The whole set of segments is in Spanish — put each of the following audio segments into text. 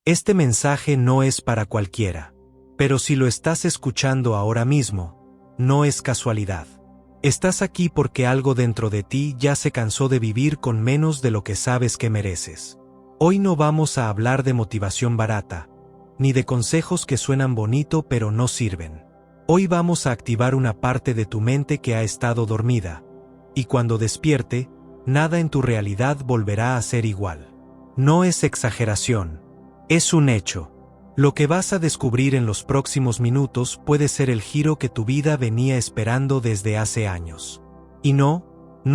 Este mensaje no es para cualquiera. Pero si lo estás escuchando ahora mismo, no es casualidad. Estás aquí porque algo dentro de ti ya se cansó de vivir con menos de lo que sabes que mereces. Hoy no vamos a hablar de motivación barata, ni de consejos que suenan bonito pero no sirven. Hoy vamos a activar una parte de tu mente que ha estado dormida, y cuando despierte, nada en tu realidad volverá a ser igual. No es exageración, es un hecho. Lo que vas a descubrir en los próximos minutos puede ser el giro que tu vida venía esperando desde hace años. Y no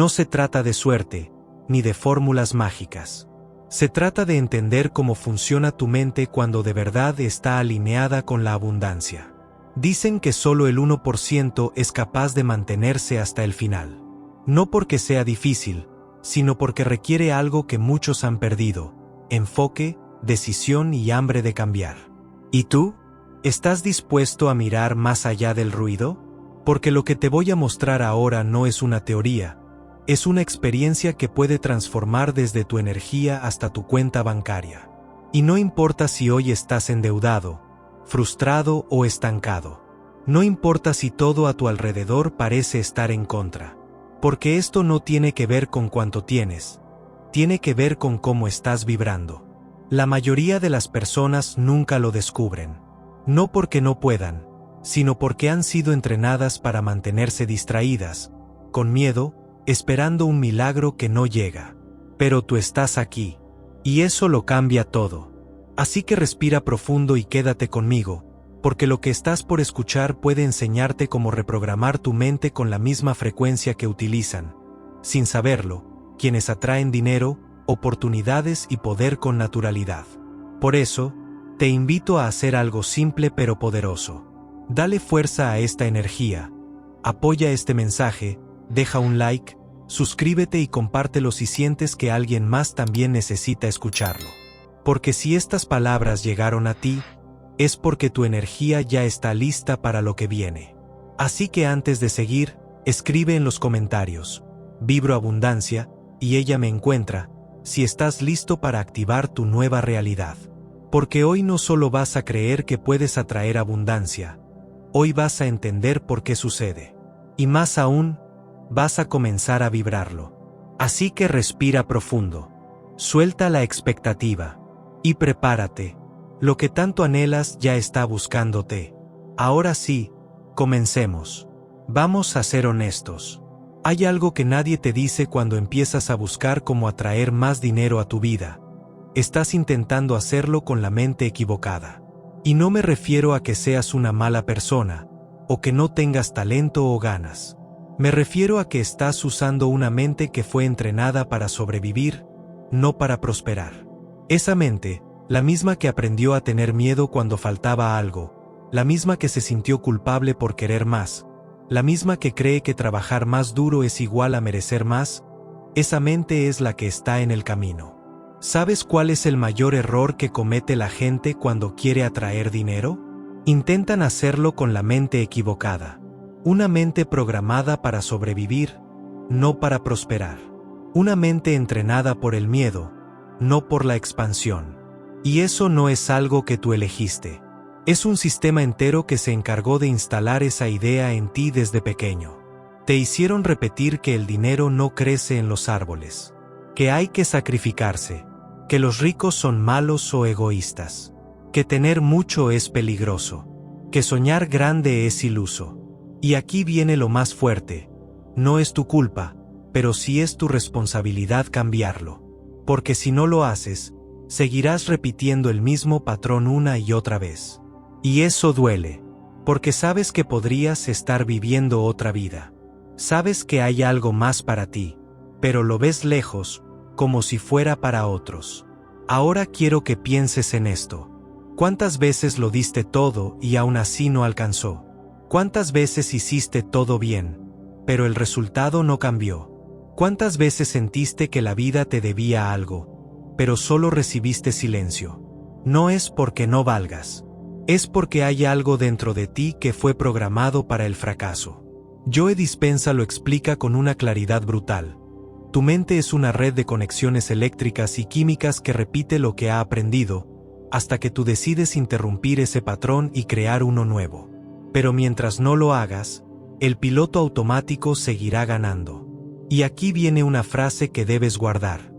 se trata de suerte, ni de fórmulas mágicas. Se trata de entender cómo funciona tu mente cuando de verdad está alineada con la abundancia. Dicen que solo el 1% es capaz de mantenerse hasta el final. No porque sea difícil, sino porque requiere algo que muchos han perdido: enfoque, decisión y hambre de cambiar. ¿Y tú? ¿Estás dispuesto a mirar más allá del ruido? Porque lo que te voy a mostrar ahora no es una teoría, es una experiencia que puede transformar desde tu energía hasta tu cuenta bancaria. Y no importa si hoy estás endeudado, frustrado o estancado. No importa si todo a tu alrededor parece estar en contra. Porque esto no tiene que ver con cuánto tienes, tiene que ver con cómo estás vibrando. La mayoría de las personas nunca lo descubren. No porque no puedan, sino porque han sido entrenadas para mantenerse distraídas, con miedo, esperando un milagro que no llega. Pero tú estás aquí, y eso lo cambia todo. Así que respira profundo y quédate conmigo, porque lo que estás por escuchar puede enseñarte cómo reprogramar tu mente con la misma frecuencia que utilizan, sin saberlo, quienes atraen dinero, oportunidades y poder con naturalidad. Por eso, te invito a hacer algo simple pero poderoso. Dale fuerza a esta energía, apoya este mensaje, deja un like, suscríbete y compártelo si sientes que alguien más también necesita escucharlo. Porque si estas palabras llegaron a ti, es porque tu energía ya está lista para lo que viene. Así que antes de seguir, escribe en los comentarios: vibro abundancia, y ella me encuentra, si estás listo para activar tu nueva realidad. Porque hoy no solo vas a creer que puedes atraer abundancia, hoy vas a entender por qué sucede. Y más aún, vas a comenzar a vibrarlo. Así que respira profundo, suelta la expectativa, y prepárate. Lo que tanto anhelas ya está buscándote. Ahora sí, comencemos. Vamos a ser honestos. Hay algo que nadie te dice cuando empiezas a buscar cómo atraer más dinero a tu vida. Estás intentando hacerlo con la mente equivocada. Y no me refiero a que seas una mala persona, o que no tengas talento o ganas. Me refiero a que estás usando una mente que fue entrenada para sobrevivir, no para prosperar. Esa mente, la misma que aprendió a tener miedo cuando faltaba algo, la misma que se sintió culpable por querer más, la misma que cree que trabajar más duro es igual a merecer más, esa mente es la que está en el camino. ¿Sabes cuál es el mayor error que comete la gente cuando quiere atraer dinero? Intentan hacerlo con la mente equivocada. Una mente programada para sobrevivir, no para prosperar. Una mente entrenada por el miedo, no por la expansión. Y eso no es algo que tú elegiste. Es un sistema entero que se encargó de instalar esa idea en ti desde pequeño. Te hicieron repetir que el dinero no crece en los árboles, que hay que sacrificarse, que los ricos son malos o egoístas, que tener mucho es peligroso, que soñar grande es iluso. Y aquí viene lo más fuerte: no es tu culpa, pero sí es tu responsabilidad cambiarlo. Porque si no lo haces, seguirás repitiendo el mismo patrón una y otra vez. Y eso duele, porque sabes que podrías estar viviendo otra vida. Sabes que hay algo más para ti, pero lo ves lejos, como si fuera para otros. Ahora quiero que pienses en esto. ¿Cuántas veces lo diste todo y aún así no alcanzó? ¿Cuántas veces hiciste todo bien, pero el resultado no cambió? ¿Cuántas veces sentiste que la vida te debía algo, pero solo recibiste silencio? No es porque no valgas. Es porque hay algo dentro de ti que fue programado para el fracaso. Joe Dispenza lo explica con una claridad brutal. Tu mente es una red de conexiones eléctricas y químicas que repite lo que ha aprendido, hasta que tú decides interrumpir ese patrón y crear uno nuevo. Pero mientras no lo hagas, el piloto automático seguirá ganando. Y aquí viene una frase que debes guardar.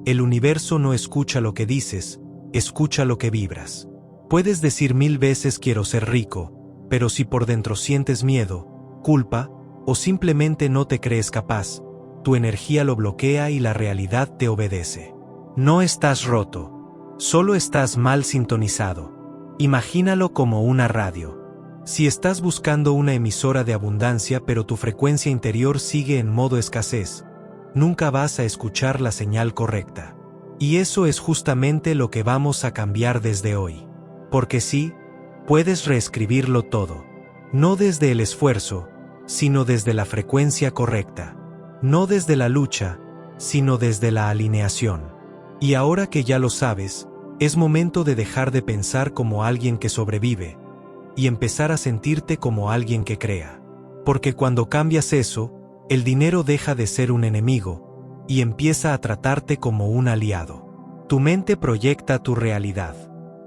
El universo no escucha lo que dices, escucha lo que vibras. Puedes decir 1000 veces quiero ser rico, pero si por dentro sientes miedo, culpa, o simplemente no te crees capaz, tu energía lo bloquea y la realidad te obedece. No estás roto, solo estás mal sintonizado. Imagínalo como una radio. Si estás buscando una emisora de abundancia pero tu frecuencia interior sigue en modo escasez, nunca vas a escuchar la señal correcta. Y eso es justamente lo que vamos a cambiar desde hoy. Porque sí, puedes reescribirlo todo. No desde el esfuerzo, sino desde la frecuencia correcta. No desde la lucha, sino desde la alineación. Y ahora que ya lo sabes, es momento de dejar de pensar como alguien que sobrevive y empezar a sentirte como alguien que crea. Porque cuando cambias eso, el dinero deja de ser un enemigo y empieza a tratarte como un aliado. Tu mente proyecta tu realidad.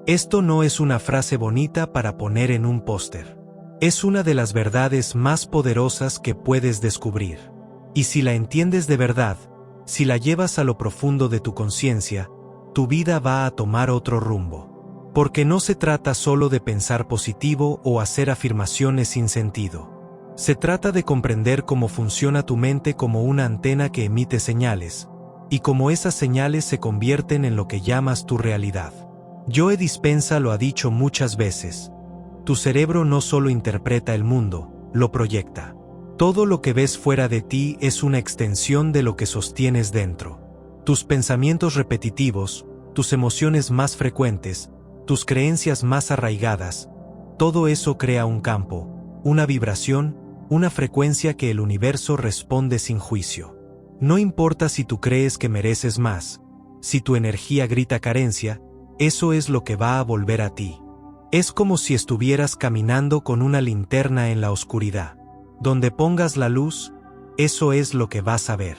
Esto no es una frase bonita para poner en un póster. Es una de las verdades más poderosas que puedes descubrir. Y si la entiendes de verdad, si la llevas a lo profundo de tu conciencia, tu vida va a tomar otro rumbo. Porque no se trata solo de pensar positivo o hacer afirmaciones sin sentido. Se trata de comprender cómo funciona tu mente como una antena que emite señales, y cómo esas señales se convierten en lo que llamas tu realidad. Joe Dispenza lo ha dicho muchas veces. Tu cerebro no solo interpreta el mundo, lo proyecta. Todo lo que ves fuera de ti es una extensión de lo que sostienes dentro. Tus pensamientos repetitivos, tus emociones más frecuentes, tus creencias más arraigadas, todo eso crea un campo, una vibración, una frecuencia que el universo responde sin juicio. No importa si tú crees que mereces más, si tu energía grita carencia, eso es lo que va a volver a ti. Es como si estuvieras caminando con una linterna en la oscuridad. Donde pongas la luz, eso es lo que vas a ver.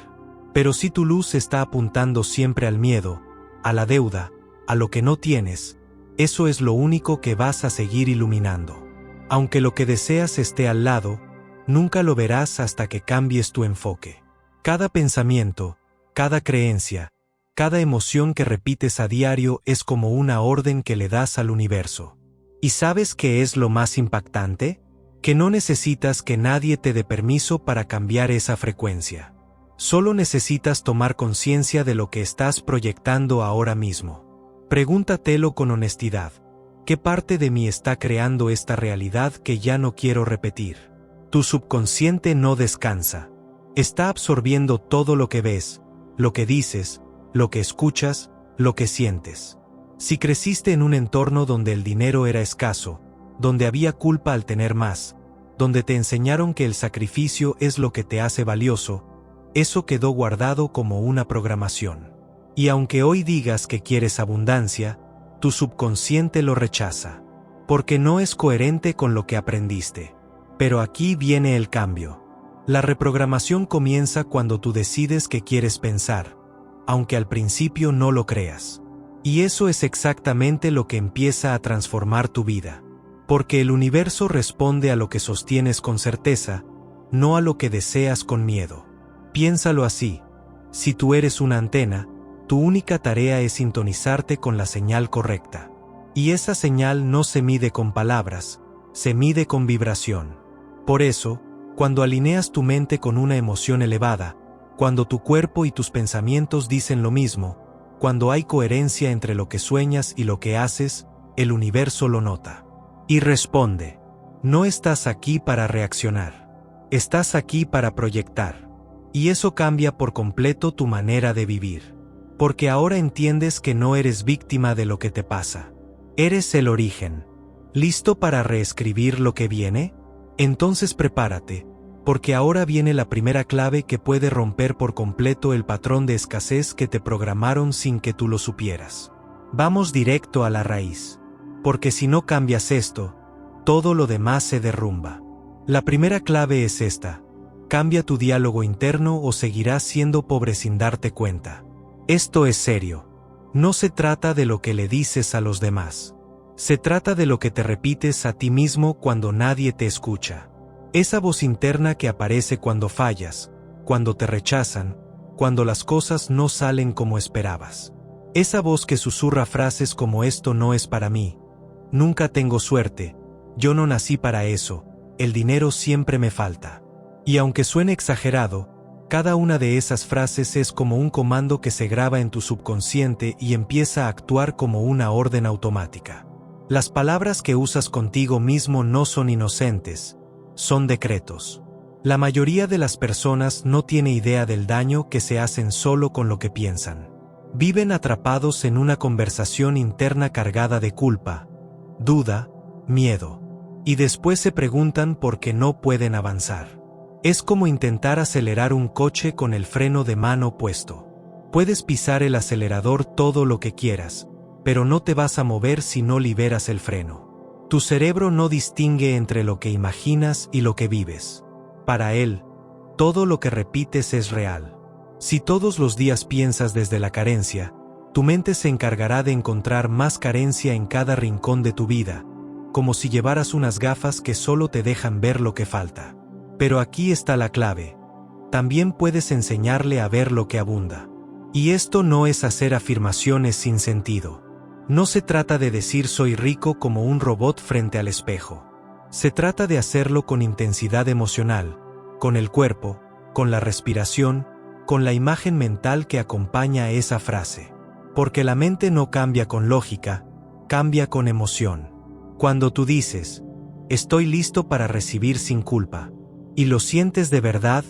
Pero si tu luz está apuntando siempre al miedo, a la deuda, a lo que no tienes, eso es lo único que vas a seguir iluminando. Aunque lo que deseas esté al lado, nunca lo verás hasta que cambies tu enfoque. Cada pensamiento, cada creencia, cada emoción que repites a diario es como una orden que le das al universo. ¿Y sabes qué es lo más impactante? Que no necesitas que nadie te dé permiso para cambiar esa frecuencia. Solo necesitas tomar conciencia de lo que estás proyectando ahora mismo. Pregúntatelo con honestidad. ¿Qué parte de mí está creando esta realidad que ya no quiero repetir? Tu subconsciente no descansa. Está absorbiendo todo lo que ves, lo que dices, lo que escuchas, lo que sientes. Si creciste en un entorno donde el dinero era escaso, donde había culpa al tener más, donde te enseñaron que el sacrificio es lo que te hace valioso, eso quedó guardado como una programación. Y aunque hoy digas que quieres abundancia, tu subconsciente lo rechaza, porque no es coherente con lo que aprendiste. Pero aquí viene el cambio. La reprogramación comienza cuando tú decides que quieres pensar, aunque al principio no lo creas. Y eso es exactamente lo que empieza a transformar tu vida. Porque el universo responde a lo que sostienes con certeza, no a lo que deseas con miedo. Piénsalo así. Si tú eres una antena, tu única tarea es sintonizarte con la señal correcta. Y esa señal no se mide con palabras, se mide con vibración. Por eso, cuando alineas tu mente con una emoción elevada, cuando tu cuerpo y tus pensamientos dicen lo mismo, cuando hay coherencia entre lo que sueñas y lo que haces, el universo lo nota. Y responde. No estás aquí para reaccionar. Estás aquí para proyectar. Y eso cambia por completo tu manera de vivir. Porque ahora entiendes que no eres víctima de lo que te pasa. Eres el origen. ¿Listo para reescribir lo que viene? Entonces prepárate, porque ahora viene la primera clave que puede romper por completo el patrón de escasez que te programaron sin que tú lo supieras. Vamos directo a la raíz. Porque si no cambias esto, todo lo demás se derrumba. La primera clave es esta. Cambia tu diálogo interno o seguirás siendo pobre sin darte cuenta. Esto es serio. No se trata de lo que le dices a los demás. Se trata de lo que te repites a ti mismo cuando nadie te escucha. Esa voz interna que aparece cuando fallas, cuando te rechazan, cuando las cosas no salen como esperabas. Esa voz que susurra frases como esto no es para mí, nunca tengo suerte, yo no nací para eso, el dinero siempre me falta. Y aunque suene exagerado, cada una de esas frases es como un comando que se graba en tu subconsciente y empieza a actuar como una orden automática. Las palabras que usas contigo mismo no son inocentes, son decretos. La mayoría de las personas no tiene idea del daño que se hacen solo con lo que piensan. Viven atrapados en una conversación interna cargada de culpa, duda, miedo. Y después se preguntan por qué no pueden avanzar. Es como intentar acelerar un coche con el freno de mano puesto. Puedes pisar el acelerador todo lo que quieras, pero no te vas a mover si no liberas el freno. Tu cerebro no distingue entre lo que imaginas y lo que vives. Para él, todo lo que repites es real. Si todos los días piensas desde la carencia, tu mente se encargará de encontrar más carencia en cada rincón de tu vida, como si llevaras unas gafas que solo te dejan ver lo que falta. Pero aquí está la clave. También puedes enseñarle a ver lo que abunda. Y esto no es hacer afirmaciones sin sentido. No se trata de decir soy rico como un robot frente al espejo. Se trata de hacerlo con intensidad emocional, con el cuerpo, con la respiración, con la imagen mental que acompaña a esa frase. Porque la mente no cambia con lógica, cambia con emoción. Cuando tú dices, estoy listo para recibir sin culpa, y lo sientes de verdad,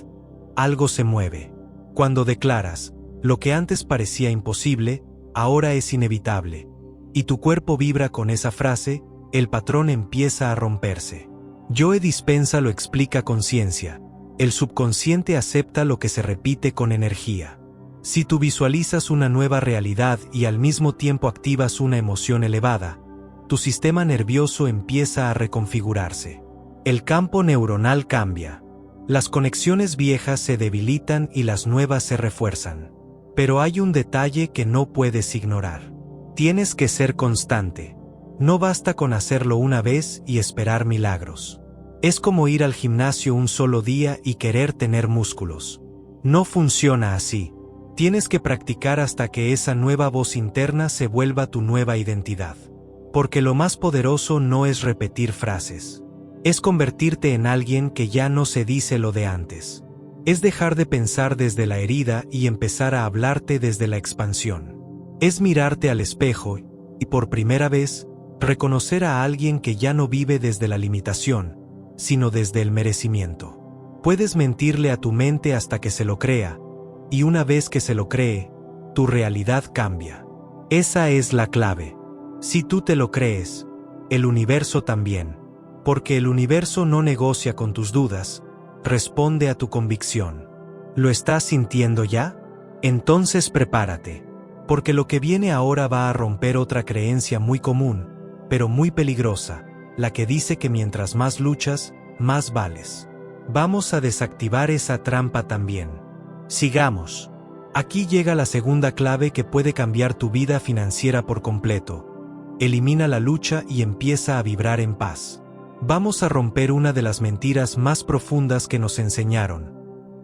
algo se mueve. Cuando declaras, lo que antes parecía imposible, ahora es inevitable, y tu cuerpo vibra con esa frase, el patrón empieza a romperse. Joe Dispenza lo explica con ciencia. El subconsciente acepta lo que se repite con energía. Si tú visualizas una nueva realidad y al mismo tiempo activas una emoción elevada, tu sistema nervioso empieza a reconfigurarse. El campo neuronal cambia. Las conexiones viejas se debilitan y las nuevas se refuerzan. Pero hay un detalle que no puedes ignorar. Tienes que ser constante. No basta con hacerlo una vez y esperar milagros. Es como ir al gimnasio un solo día y querer tener músculos. No funciona así. Tienes que practicar hasta que esa nueva voz interna se vuelva tu nueva identidad. Porque lo más poderoso no es repetir frases. Es convertirte en alguien que ya no se dice lo de antes. Es dejar de pensar desde la herida y empezar a hablarte desde la expansión. Es mirarte al espejo y, por primera vez, reconocer a alguien que ya no vive desde la limitación, sino desde el merecimiento. Puedes mentirle a tu mente hasta que se lo crea, y una vez que se lo cree, tu realidad cambia. Esa es la clave. Si tú te lo crees, el universo también. Porque el universo no negocia con tus dudas, responde a tu convicción. ¿Lo estás sintiendo ya? Entonces prepárate. Porque lo que viene ahora va a romper otra creencia muy común, pero muy peligrosa, la que dice que mientras más luchas, más vales. Vamos a desactivar esa trampa también. Sigamos. Aquí llega la segunda clave que puede cambiar tu vida financiera por completo. Elimina la lucha y empieza a vibrar en paz. Vamos a romper una de las mentiras más profundas que nos enseñaron.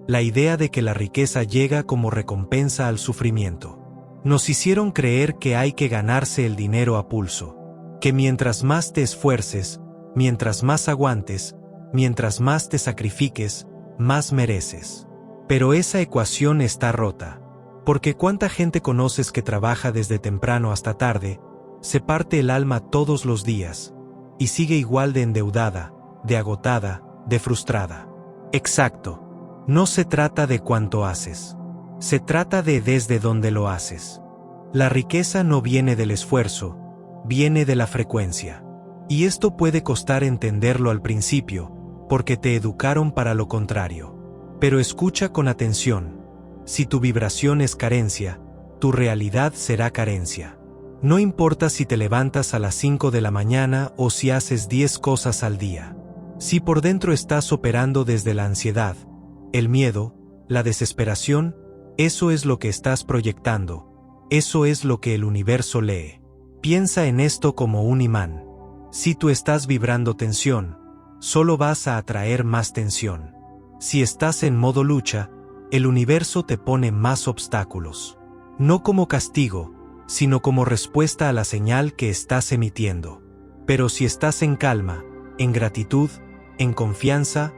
La idea de que la riqueza llega como recompensa al sufrimiento. Nos hicieron creer que hay que ganarse el dinero a pulso. Que mientras más te esfuerces, mientras más aguantes, mientras más te sacrifiques, más mereces. Pero esa ecuación está rota. Porque ¿cuánta gente conoces que trabaja desde temprano hasta tarde, se parte el alma todos los días, y sigue igual de endeudada, de agotada, de frustrada? Exacto. No se trata de cuánto haces. Se trata de desde dónde lo haces. La riqueza no viene del esfuerzo, viene de la frecuencia. Y esto puede costar entenderlo al principio, porque te educaron para lo contrario. Pero escucha con atención. Si tu vibración es carencia, tu realidad será carencia. No importa si te levantas a las 5 de la mañana o si haces 10 cosas al día. Si por dentro estás operando desde la ansiedad, el miedo, la desesperación, eso es lo que estás proyectando. eso es lo que el universo lee. Piensa en esto como un imán. Si tú estás vibrando tensión, solo vas a atraer más tensión. Si estás en modo lucha, el universo te pone más obstáculos. No como castigo, sino como respuesta a la señal que estás emitiendo. Pero si estás en calma, en gratitud, en confianza,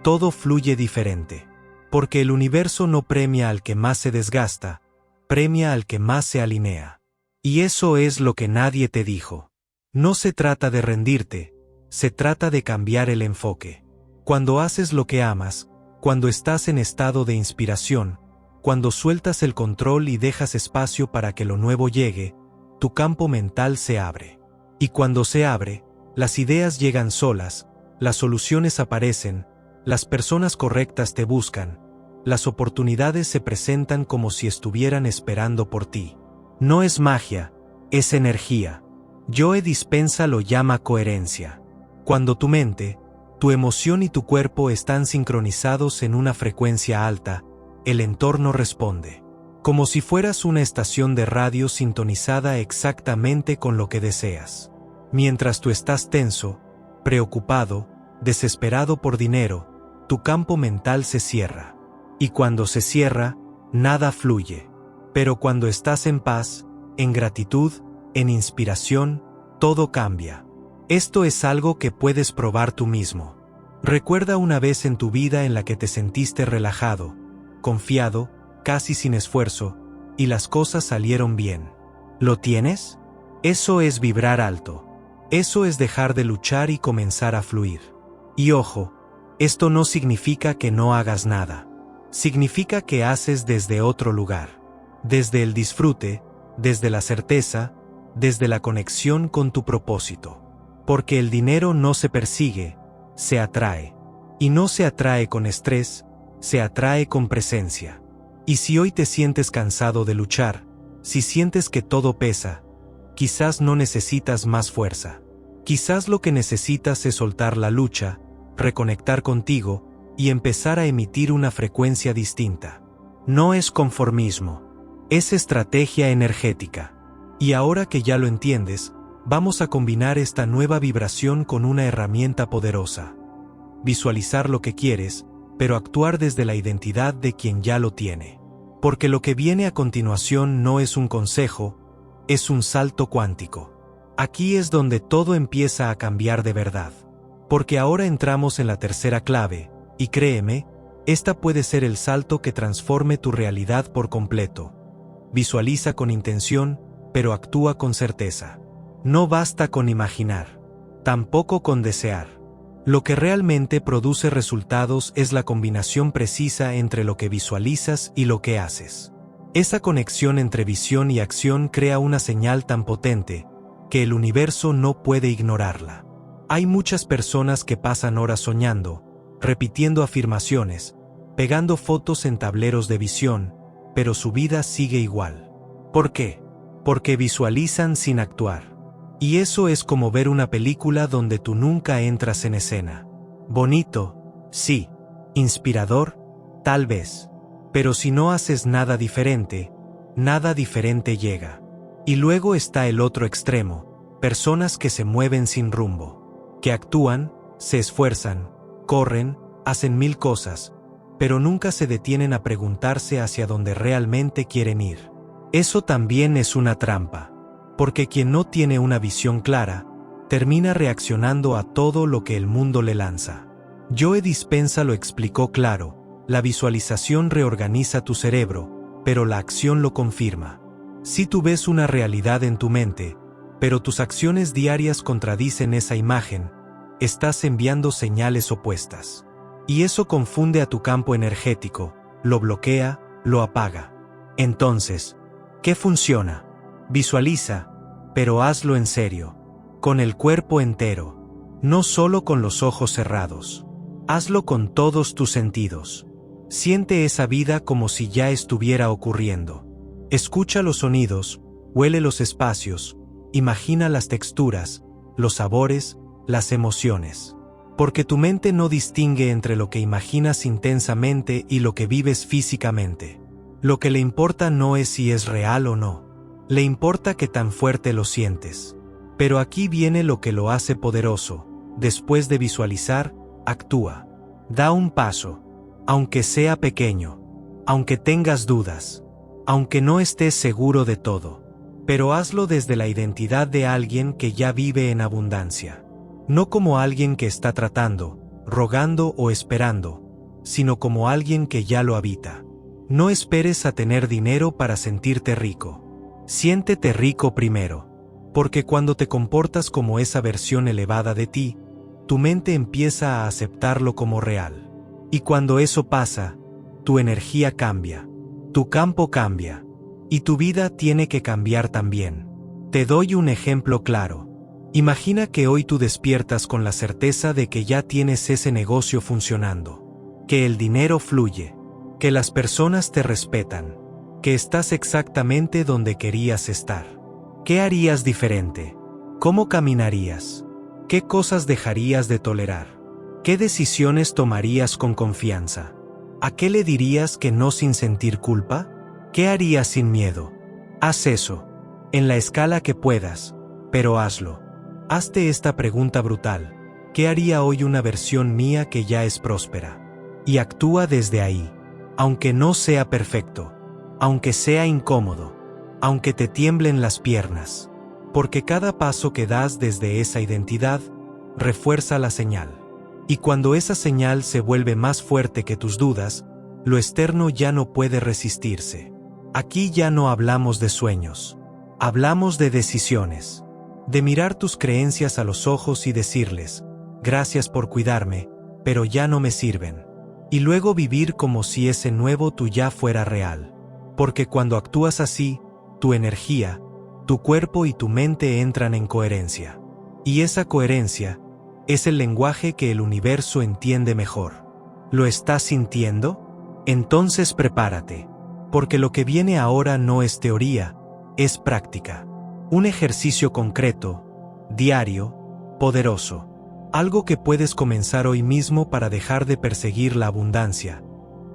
todo fluye diferente. Porque el universo no premia al que más se desgasta, premia al que más se alinea. Y eso es lo que nadie te dijo. No se trata de rendirte, se trata de cambiar el enfoque. Cuando haces lo que amas, cuando estás en estado de inspiración, cuando sueltas el control y dejas espacio para que lo nuevo llegue, tu campo mental se abre. Y cuando se abre, las ideas llegan solas, las soluciones aparecen, las personas correctas te buscan, las oportunidades se presentan como si estuvieran esperando por ti. No es magia, es energía. Joe Dispenza lo llama coherencia. Cuando tu mente, tu emoción y tu cuerpo están sincronizados en una frecuencia alta, el entorno responde. Como si fueras una estación de radio sintonizada exactamente con lo que deseas. Mientras tú estás tenso, preocupado, desesperado por dinero, tu campo mental se cierra. Y cuando se cierra, nada fluye. Pero cuando estás en paz, en gratitud, en inspiración, todo cambia. Esto es algo que puedes probar tú mismo. Recuerda una vez en tu vida en la que te sentiste relajado, confiado, casi sin esfuerzo, y las cosas salieron bien. ¿Lo tienes? Eso es vibrar alto. Eso es dejar de luchar y comenzar a fluir. Y ojo, esto no significa que no hagas nada. Significa que haces desde otro lugar. Desde el disfrute, desde la certeza, desde la conexión con tu propósito. Porque el dinero no se persigue, se atrae. Y no se atrae con estrés, se atrae con presencia. Y si hoy te sientes cansado de luchar, si sientes que todo pesa, quizás no necesitas más fuerza. Quizás lo que necesitas es soltar la lucha, reconectar contigo y empezar a emitir una frecuencia distinta. No es conformismo, es estrategia energética. Y ahora que ya lo entiendes, vamos a combinar esta nueva vibración con una herramienta poderosa. Visualizar lo que quieres, pero actuar desde la identidad de quien ya lo tiene. Porque lo que viene a continuación no es un consejo, es un salto cuántico. Aquí es donde todo empieza a cambiar de verdad. Porque ahora entramos en la tercera clave, y créeme, esta puede ser el salto que transforme tu realidad por completo. Visualiza con intención, pero actúa con certeza. No basta con imaginar, tampoco con desear. Lo que realmente produce resultados es la combinación precisa entre lo que visualizas y lo que haces. Esa conexión entre visión y acción crea una señal tan potente que el universo no puede ignorarla. Hay muchas personas que pasan horas soñando, repitiendo afirmaciones, pegando fotos en tableros de visión, pero su vida sigue igual. ¿Por qué? Porque visualizan sin actuar. Y eso es como ver una película donde tú nunca entras en escena. Bonito, sí. Inspirador, tal vez. Pero si no haces nada diferente llega. Y luego está el otro extremo, personas que se mueven sin rumbo, que actúan, se esfuerzan, corren, hacen mil cosas, pero nunca se detienen a preguntarse hacia dónde realmente quieren ir. Eso también es una trampa. Porque quien no tiene una visión clara, termina reaccionando a todo lo que el mundo le lanza. Joe Dispenza lo explicó claro, la visualización reorganiza tu cerebro, pero la acción lo confirma. Si tú ves una realidad en tu mente, pero tus acciones diarias contradicen esa imagen, estás enviando señales opuestas. Y eso confunde a tu campo energético, lo bloquea, lo apaga. Entonces, ¿qué funciona? Visualiza, pero hazlo en serio, con el cuerpo entero, no solo con los ojos cerrados. Hazlo con todos tus sentidos. Siente esa vida como si ya estuviera ocurriendo. Escucha los sonidos, huele los espacios, imagina las texturas, los sabores, las emociones. Porque tu mente no distingue entre lo que imaginas intensamente y lo que vives físicamente. Lo que le importa no es si es real o no. Le importa qué tan fuerte lo sientes. Pero aquí viene lo que lo hace poderoso. Después de visualizar, actúa. Da un paso. Aunque sea pequeño. Aunque tengas dudas. Aunque no estés seguro de todo. Pero hazlo desde la identidad de alguien que ya vive en abundancia. No como alguien que está tratando, rogando o esperando, sino como alguien que ya lo habita. No esperes a tener dinero para sentirte rico. Siéntete rico primero. Porque cuando te comportas como esa versión elevada de ti, tu mente empieza a aceptarlo como real. Y cuando eso pasa, tu energía cambia. Tu campo cambia. Y tu vida tiene que cambiar también. Te doy un ejemplo claro. Imagina que hoy tú despiertas con la certeza de que ya tienes ese negocio funcionando. Que el dinero fluye. Que las personas te respetan. Que estás exactamente donde querías estar. ¿Qué harías diferente? ¿Cómo caminarías? ¿Qué cosas dejarías de tolerar? ¿Qué decisiones tomarías con confianza? ¿A qué le dirías que no sin sentir culpa? ¿Qué harías sin miedo? Haz eso, en la escala que puedas, pero hazlo. Hazte esta pregunta brutal. ¿Qué haría hoy una versión mía que ya es próspera? Y actúa desde ahí, aunque no sea perfecto, aunque sea incómodo, aunque te tiemblen las piernas, porque cada paso que das desde esa identidad refuerza la señal. Y cuando esa señal se vuelve más fuerte que tus dudas, lo externo ya no puede resistirse. Aquí ya no hablamos de sueños. Hablamos de decisiones. De mirar tus creencias a los ojos y decirles, gracias por cuidarme, pero ya no me sirven. Y luego vivir como si ese nuevo tú ya fuera real. Porque cuando actúas así, tu energía, tu cuerpo y tu mente entran en coherencia. Y esa coherencia es el lenguaje que el universo entiende mejor. ¿Lo estás sintiendo? Entonces prepárate. Porque lo que viene ahora no es teoría, es práctica. Un ejercicio concreto, diario, poderoso. Algo que puedes comenzar hoy mismo para dejar de perseguir la abundancia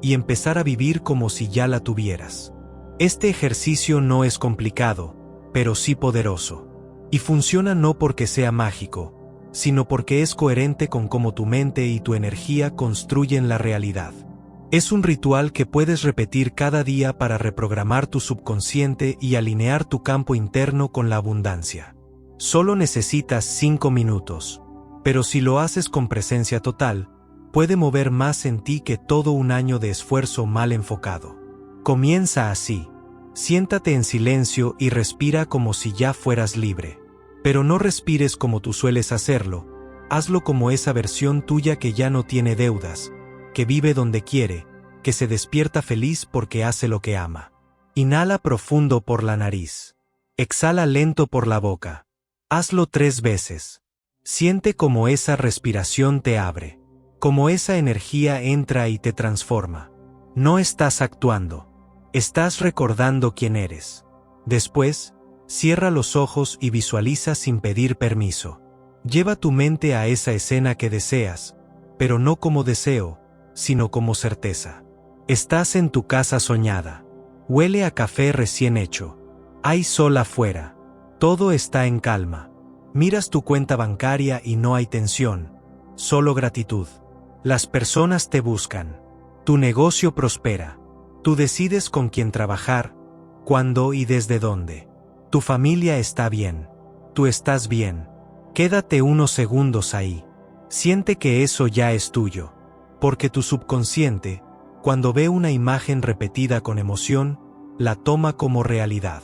y empezar a vivir como si ya la tuvieras. Este ejercicio no es complicado, pero sí poderoso. Y funciona no porque sea mágico, sino porque es coherente con cómo tu mente y tu energía construyen la realidad. Es un ritual que puedes repetir cada día para reprogramar tu subconsciente y alinear tu campo interno con la abundancia. Solo necesitas 5 minutos, pero si lo haces con presencia total, puede mover más en ti que todo un año de esfuerzo mal enfocado. Comienza así. Siéntate en silencio y respira como si ya fueras libre. Pero no respires como tú sueles hacerlo, hazlo como esa versión tuya que ya no tiene deudas, que vive donde quiere, que se despierta feliz porque hace lo que ama. Inhala profundo por la nariz. Exhala lento por la boca. Hazlo 3 veces. Siente cómo esa respiración te abre, cómo esa energía entra y te transforma. No estás actuando, estás recordando quién eres. Después, cierra los ojos y visualiza sin pedir permiso. Lleva tu mente a esa escena que deseas, pero no como deseo, sino como certeza. Estás en tu casa soñada. Huele a café recién hecho. Hay sol afuera. Todo está en calma. Miras tu cuenta bancaria y no hay tensión, solo gratitud. Las personas te buscan. Tu negocio prospera. Tú decides con quién trabajar, cuándo y desde dónde. Tu familia está bien. Tú estás bien. Quédate unos segundos ahí. Siente que eso ya es tuyo. Porque tu subconsciente, cuando ve una imagen repetida con emoción, la toma como realidad.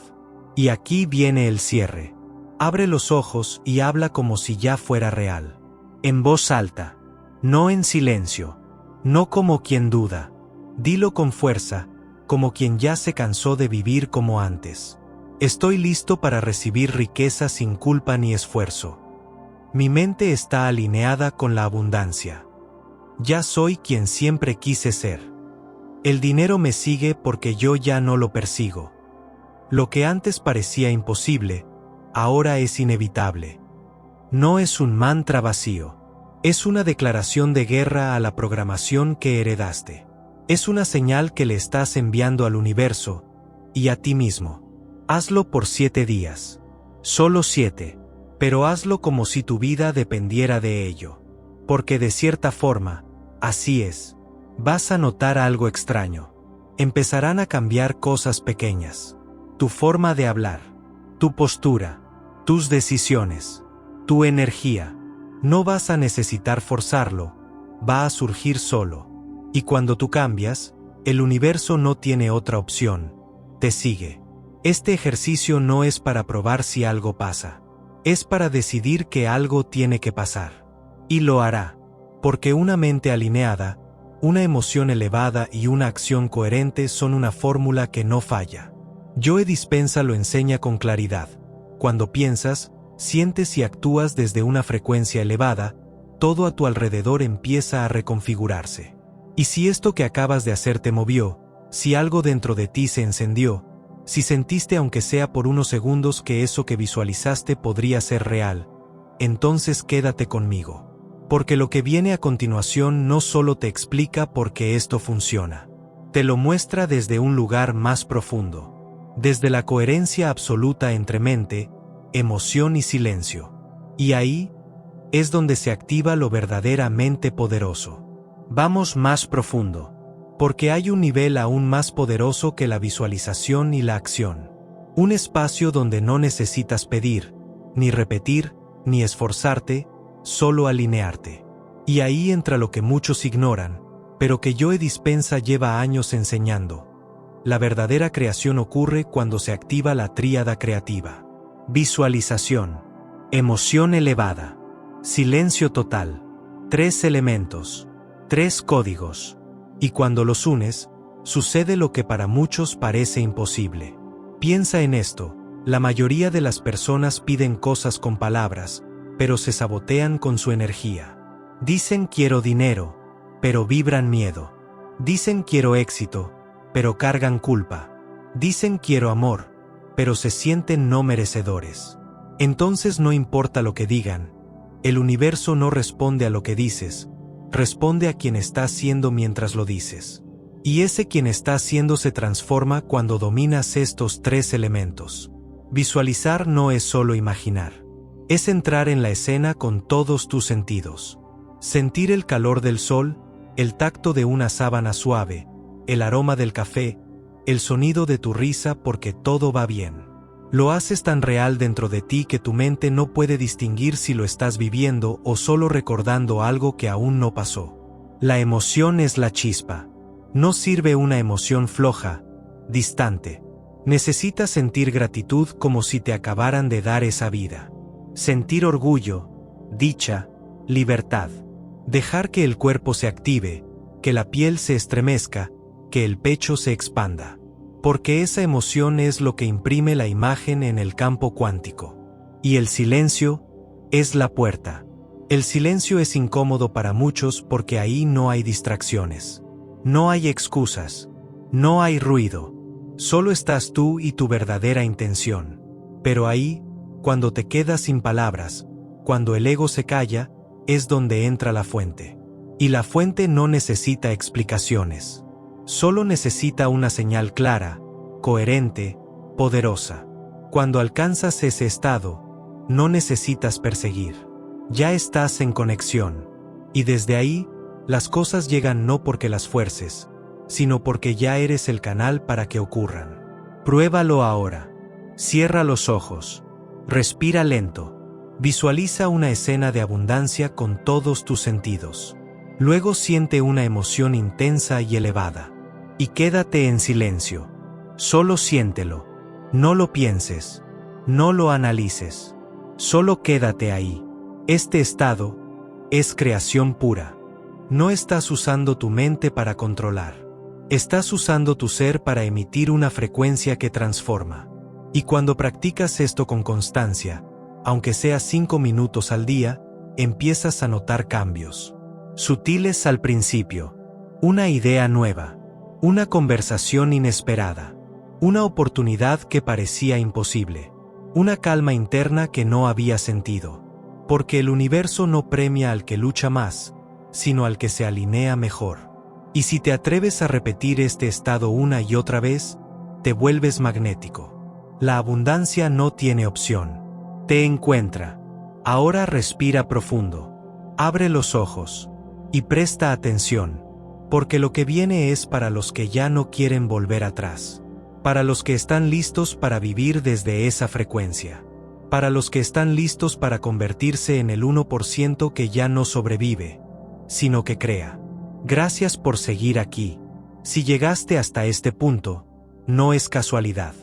Y aquí viene el cierre. Abre los ojos y habla como si ya fuera real. En voz alta. No en silencio. No como quien duda. Dilo con fuerza, como quien ya se cansó de vivir como antes. Estoy listo para recibir riqueza sin culpa ni esfuerzo. Mi mente está alineada con la abundancia. Ya soy quien siempre quise ser. El dinero me sigue porque yo ya no lo persigo. Lo que antes parecía imposible, ahora es inevitable. No es un mantra vacío. Es una declaración de guerra a la programación que heredaste. Es una señal que le estás enviando al universo y a ti mismo. Hazlo por 7 días. Solo 7. Pero hazlo como si tu vida dependiera de ello. Porque de cierta forma, así es. Vas a notar algo extraño. Empezarán a cambiar cosas pequeñas. Tu forma de hablar, tu postura, tus decisiones, tu energía. No vas a necesitar forzarlo, va a surgir solo. Y cuando tú cambias, el universo no tiene otra opción, te sigue. Este ejercicio no es para probar si algo pasa, es para decidir que algo tiene que pasar. Y lo hará, porque una mente alineada, una emoción elevada y una acción coherente son una fórmula que no falla. Joe Dispenza lo enseña con claridad. Cuando piensas, sientes y actúas desde una frecuencia elevada, todo a tu alrededor empieza a reconfigurarse. Y si esto que acabas de hacer te movió, si algo dentro de ti se encendió, si sentiste aunque sea por unos segundos que eso que visualizaste podría ser real, entonces quédate conmigo. Porque lo que viene a continuación no solo te explica por qué esto funciona, te lo muestra desde un lugar más profundo. Desde la coherencia absoluta entre mente, emoción y silencio. Y ahí es donde se activa lo verdaderamente poderoso. Vamos más profundo, porque hay un nivel aún más poderoso que la visualización y la acción. Un espacio donde no necesitas pedir, ni repetir, ni esforzarte, solo alinearte. Y ahí entra lo que muchos ignoran, pero que Joe Dispenza lleva años enseñando. La verdadera creación ocurre cuando se activa la tríada creativa. Visualización, emoción elevada, silencio total. 3 elementos, 3 códigos. Y cuando los unes, sucede lo que para muchos parece imposible. Piensa en esto, la mayoría de las personas piden cosas con palabras, pero se sabotean con su energía. Dicen quiero dinero, pero vibran miedo. Dicen quiero éxito, pero cargan culpa. Dicen quiero amor, pero se sienten no merecedores. Entonces no importa lo que digan, el universo no responde a lo que dices, responde a quien estás siendo mientras lo dices. Y ese quien estás siendo se transforma cuando dominas estos 3 elementos. Visualizar no es solo imaginar, es entrar en la escena con todos tus sentidos. Sentir el calor del sol, el tacto de una sábana suave, el aroma del café, el sonido de tu risa porque todo va bien. Lo haces tan real dentro de ti que tu mente no puede distinguir si lo estás viviendo o solo recordando algo que aún no pasó. La emoción es la chispa. No sirve una emoción floja, distante. Necesitas sentir gratitud como si te acabaran de dar esa vida. Sentir orgullo, dicha, libertad. Dejar que el cuerpo se active, que la piel se estremezca, que el pecho se expanda. Porque esa emoción es lo que imprime la imagen en el campo cuántico. Y el silencio es la puerta. El silencio es incómodo para muchos porque ahí no hay distracciones. No hay excusas. No hay ruido. Solo estás tú y tu verdadera intención. Pero ahí, cuando te quedas sin palabras, cuando el ego se calla, es donde entra la fuente. Y la fuente no necesita explicaciones. Solo necesita una señal clara, coherente, poderosa. Cuando alcanzas ese estado, no necesitas perseguir. Ya estás en conexión. Y desde ahí, las cosas llegan no porque las fuerces, sino porque ya eres el canal para que ocurran. Pruébalo ahora. Cierra los ojos. Respira lento. Visualiza una escena de abundancia con todos tus sentidos. Luego siente una emoción intensa y elevada. Y quédate en silencio. Solo siéntelo. No lo pienses. No lo analices. Solo quédate ahí. Este estado es creación pura. No estás usando tu mente para controlar. Estás usando tu ser para emitir una frecuencia que transforma. Y cuando practicas esto con constancia, aunque sea 5 minutos al día, empiezas a notar cambios. Sutiles al principio. Una idea nueva. Una conversación inesperada. Una oportunidad que parecía imposible. Una calma interna que no había sentido. Porque el universo no premia al que lucha más, sino al que se alinea mejor. Y si te atreves a repetir este estado una y otra vez, te vuelves magnético. La abundancia no tiene opción. Te encuentra. Ahora respira profundo. Abre los ojos. Y presta atención. Porque lo que viene es para los que ya no quieren volver atrás. Para los que están listos para vivir desde esa frecuencia. Para los que están listos para convertirse en el 1% que ya no sobrevive, sino que crea. Gracias por seguir aquí. Si llegaste hasta este punto, no es casualidad.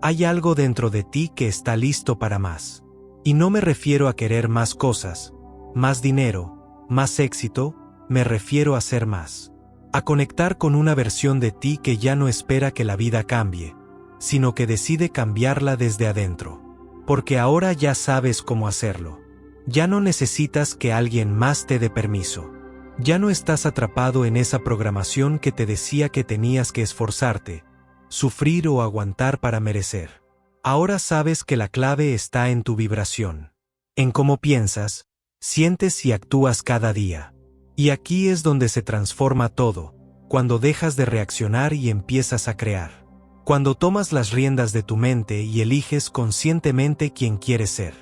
Hay algo dentro de ti que está listo para más. Y no me refiero a querer más cosas, más dinero, más éxito, me refiero a ser más. A conectar con una versión de ti que ya no espera que la vida cambie, sino que decide cambiarla desde adentro. Porque ahora ya sabes cómo hacerlo. Ya no necesitas que alguien más te dé permiso. Ya no estás atrapado en esa programación que te decía que tenías que esforzarte, sufrir o aguantar para merecer. Ahora sabes que la clave está en tu vibración. En cómo piensas, sientes y actúas cada día. Y aquí es donde se transforma todo, cuando dejas de reaccionar y empiezas a crear. Cuando tomas las riendas de tu mente y eliges conscientemente quién quieres ser.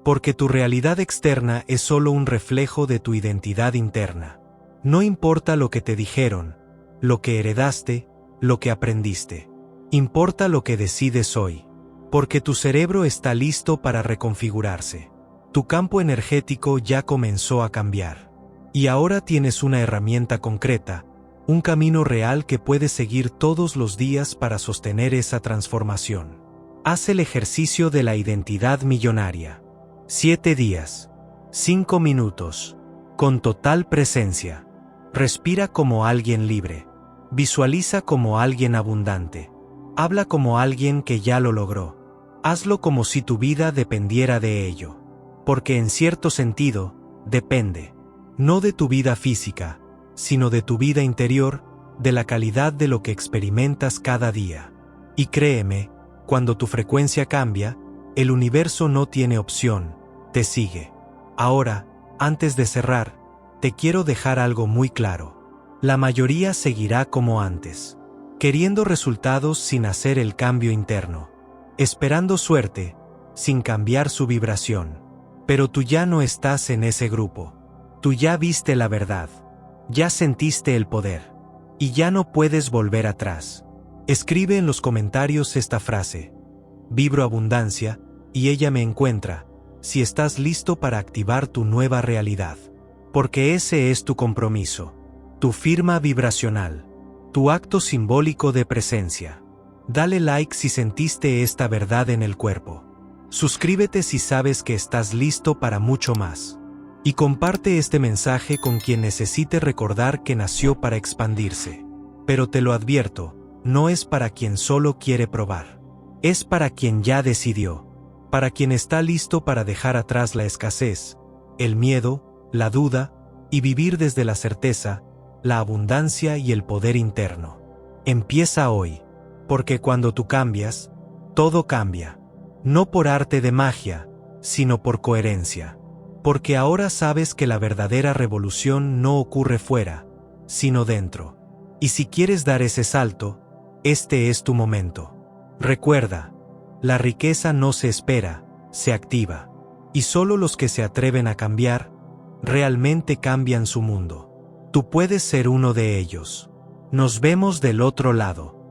Porque tu realidad externa es solo un reflejo de tu identidad interna. No importa lo que te dijeron, lo que heredaste, lo que aprendiste. Importa lo que decides hoy. Porque tu cerebro está listo para reconfigurarse. Tu campo energético ya comenzó a cambiar. Y ahora tienes una herramienta concreta, un camino real que puedes seguir todos los días para sostener esa transformación. Haz el ejercicio de la identidad millonaria. 7 días. 5 minutos. Con total presencia. Respira como alguien libre. Visualiza como alguien abundante. Habla como alguien que ya lo logró. Hazlo como si tu vida dependiera de ello. Porque en cierto sentido, depende. No de tu vida física, sino de tu vida interior, de la calidad de lo que experimentas cada día. Y créeme, cuando tu frecuencia cambia, el universo no tiene opción, te sigue. Ahora, antes de cerrar, te quiero dejar algo muy claro. La mayoría seguirá como antes, queriendo resultados sin hacer el cambio interno, esperando suerte, sin cambiar su vibración. Pero tú ya no estás en ese grupo. Tú ya viste la verdad, ya sentiste el poder, y ya no puedes volver atrás. Escribe en los comentarios esta frase: vibro abundancia, y ella me encuentra, si estás listo para activar tu nueva realidad. Porque ese es tu compromiso, tu firma vibracional, tu acto simbólico de presencia. Dale like si sentiste esta verdad en el cuerpo. Suscríbete si sabes que estás listo para mucho más. Y comparte este mensaje con quien necesite recordar que nació para expandirse. Pero te lo advierto, no es para quien solo quiere probar. Es para quien ya decidió. Para quien está listo para dejar atrás la escasez, el miedo, la duda, y vivir desde la certeza, la abundancia y el poder interno. Empieza hoy, porque cuando tú cambias, todo cambia. No por arte de magia, sino por coherencia. Porque ahora sabes que la verdadera revolución no ocurre fuera, sino dentro. Y si quieres dar ese salto, este es tu momento. Recuerda, la riqueza no se espera, se activa. Y solo los que se atreven a cambiar, realmente cambian su mundo. Tú puedes ser uno de ellos. Nos vemos del otro lado.